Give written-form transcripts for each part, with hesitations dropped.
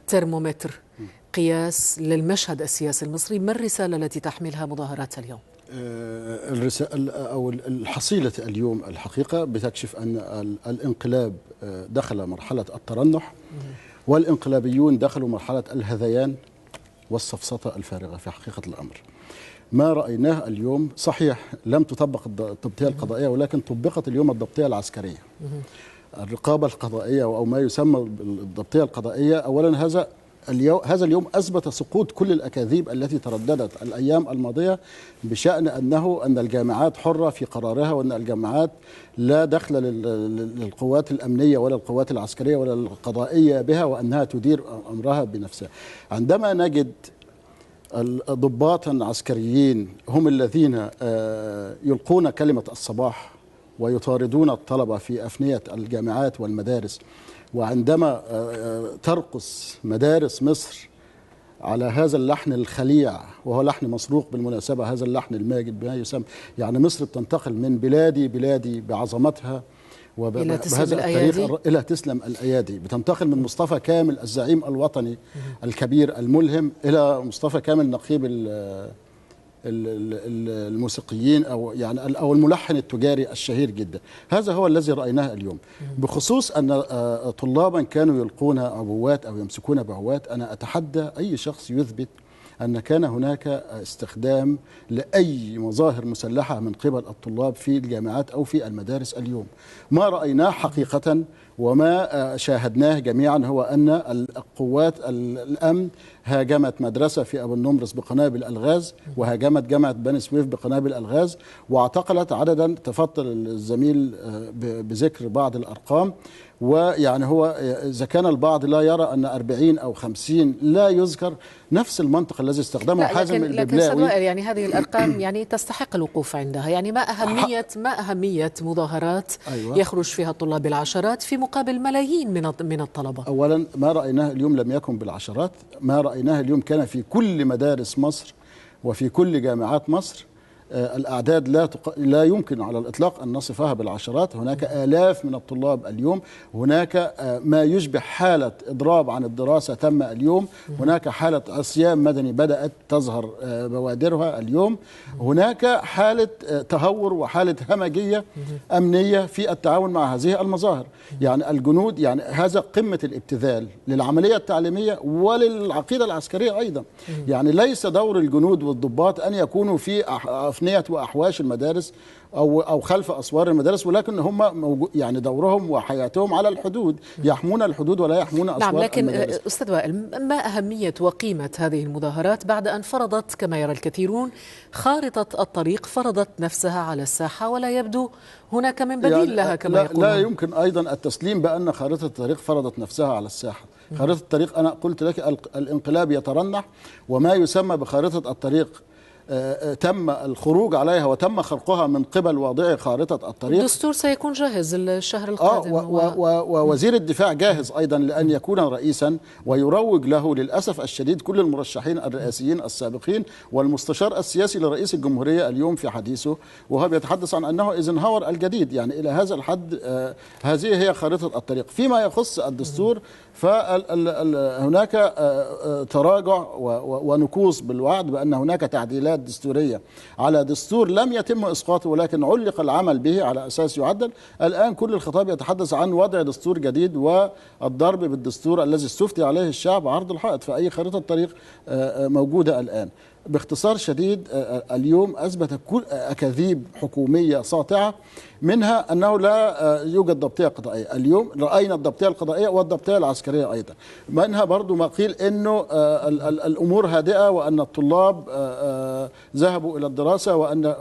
ترمومتر قياس للمشهد السياسي المصري، ما الرسالة التي تحملها مظاهرات اليوم؟ الرسالة أو الحصيلة اليوم الحقيقة بتكشف أن الانقلاب دخل مرحلة الترنح، والانقلابيون دخلوا مرحلة الهذيان والسفسطة الفارغة في حقيقة الأمر. ما رأيناه اليوم صحيح لم تطبق الضبطية القضائية، ولكن طبقت اليوم الضبطية العسكرية. الرقابة القضائية أو ما يسمى بالضبطية القضائية، أولا هذا اليوم أثبت سقوط كل الأكاذيب التي ترددت الأيام الماضية بشأن أن الجامعات حرة في قرارها، وأن الجامعات لا دخل للقوات الأمنية ولا القوات العسكرية ولا القضائية بها، وأنها تدير أمرها بنفسها. عندما نجد ضباطا عسكريين هم الذين يلقون كلمة الصباح ويطاردون الطلبة في أفنية الجامعات والمدارس، وعندما ترقص مدارس مصر على هذا اللحن الخليع، وهو لحن مسروق بالمناسبة، هذا اللحن الماجد بما يسمى، يعني مصر بتنتقل من بلادي بعظمتها وبهذا التاريخ إلى تسلم الأيادي، بتنتقل من مصطفى كامل الزعيم الوطني الكبير الملهم إلى مصطفى كامل نقيب الموسيقيين أو الملحن التجاري الشهير جدا. هذا هو الذي رأيناه اليوم، بخصوص أن طلابا كانوا يلقون عبوات أو يمسكون بعوات. أنا أتحدى أي شخص يثبت أن كان هناك استخدام لأي مظاهر مسلحة من قبل الطلاب في الجامعات أو في المدارس اليوم. ما رأيناه حقيقة وما شاهدناه جميعا هو أن القوات الأمن هاجمت مدرسة في أبو النمرس بقنابل الغاز، وهاجمت جامعة بني سويف بقنابل الغاز، واعتقلت عددا تفضل الزميل بذكر بعض الأرقام. ويعني هو إذا كان البعض لا يرى أن 40 أو 50 لا يذكر نفس المنطق الذي استخدمه حازم الببلاوي. لكن يعني هذه الأرقام يعني تستحق الوقوف عندها. يعني ما أهمية مظاهرات يخرج فيها الطلاب بالعشرات في مقابل ملايين من الطلبة؟ أولا ما رأيناه اليوم لم يكن بالعشرات، ما رأيناه اليوم كان في كل مدارس مصر وفي كل جامعات مصر. الأعداد لا يمكن على الإطلاق أن نصفها بالعشرات. هناك آلاف من الطلاب اليوم، هناك ما يشبه حالة إضراب عن الدراسة تم اليوم، هناك حالة عصيان مدني بدأت تظهر بوادرها اليوم، هناك حالة تهور وحالة همجية أمنية في التعاون مع هذه المظاهر. يعني الجنود، يعني هذا قمة الابتذال للعملية التعليمية وللعقيدة العسكرية أيضا. يعني ليس دور الجنود والضباط أن يكونوا في أفنية وأحواش المدارس أو خلف أسوار المدارس، ولكن هم يعني دورهم وحياتهم على الحدود، يحمون الحدود ولا يحمون أسوار المدارس. نعم، لكن المدارس. أستاذ وائل، ما أهمية وقيمة هذه المظاهرات بعد أن فرضت كما يرى الكثيرون خارطة الطريق، فرضت نفسها على الساحة ولا يبدو هناك من بديل لها كما يقولون؟ لا يمكن أيضا التسليم بأن خارطة الطريق فرضت نفسها على الساحة. خارطة الطريق، أنا قلت لك الانقلاب يترنح، وما يسمى بخارطة الطريق تم الخروج عليها وتم خرقها من قبل واضعي خارطة الطريق. الدستور سيكون جاهز الشهر القادم، ووزير الدفاع جاهز أيضا لأن يكون رئيسا ويروج له. للأسف الشديد كل المرشحين الرئاسيين السابقين والمستشار السياسي لرئيس الجمهورية اليوم في حديثه وهو بيتحدث عن أنه إيزنهاور الجديد، يعني إلى هذا الحد هذه هي خارطة الطريق. فيما يخص الدستور فهناك تراجع ونكوص بالوعد بأن هناك تعديلات دستورية على دستور لم يتم إسقاطه ولكن علق العمل به على أساس يعدل. الآن كل الخطاب يتحدث عن وضع دستور جديد والضرب بالدستور الذي استفتي عليه الشعب عرض الحائط، فأي خارطة طريق موجودة الآن. باختصار شديد اليوم أثبت كل أكاذيب حكومية ساطعة، منها أنه لا يوجد ضبطية قضائية. اليوم رأينا الضبطية القضائية والضبطية العسكرية أيضا. منها برضو ما قيل أنه الأمور هادئة وأن الطلاب ذهبوا إلى الدراسة وأن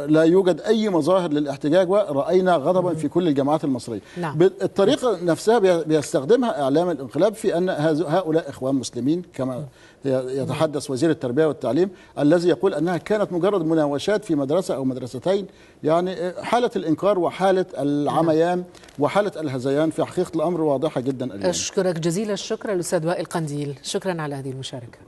لا يوجد أي مظاهر للاحتجاج، ورأينا غضبا في كل الجامعات المصرية. نعم. الطريقة نفسها بيستخدمها إعلام الانقلاب في أن هؤلاء إخوان مسلمين كما يتحدث وزير التربية والتعليم، الذي يقول أنها كانت مجرد مناوشات في مدرسة أو مدرستين. يعني حالة الإنكار وحالة العميان وحالة الهذيان في حقيقة الأمر واضحة جدا اليوم. أشكرك جزيل الشكر الأستاذ وائل قنديل، شكرا على هذه المشاركة.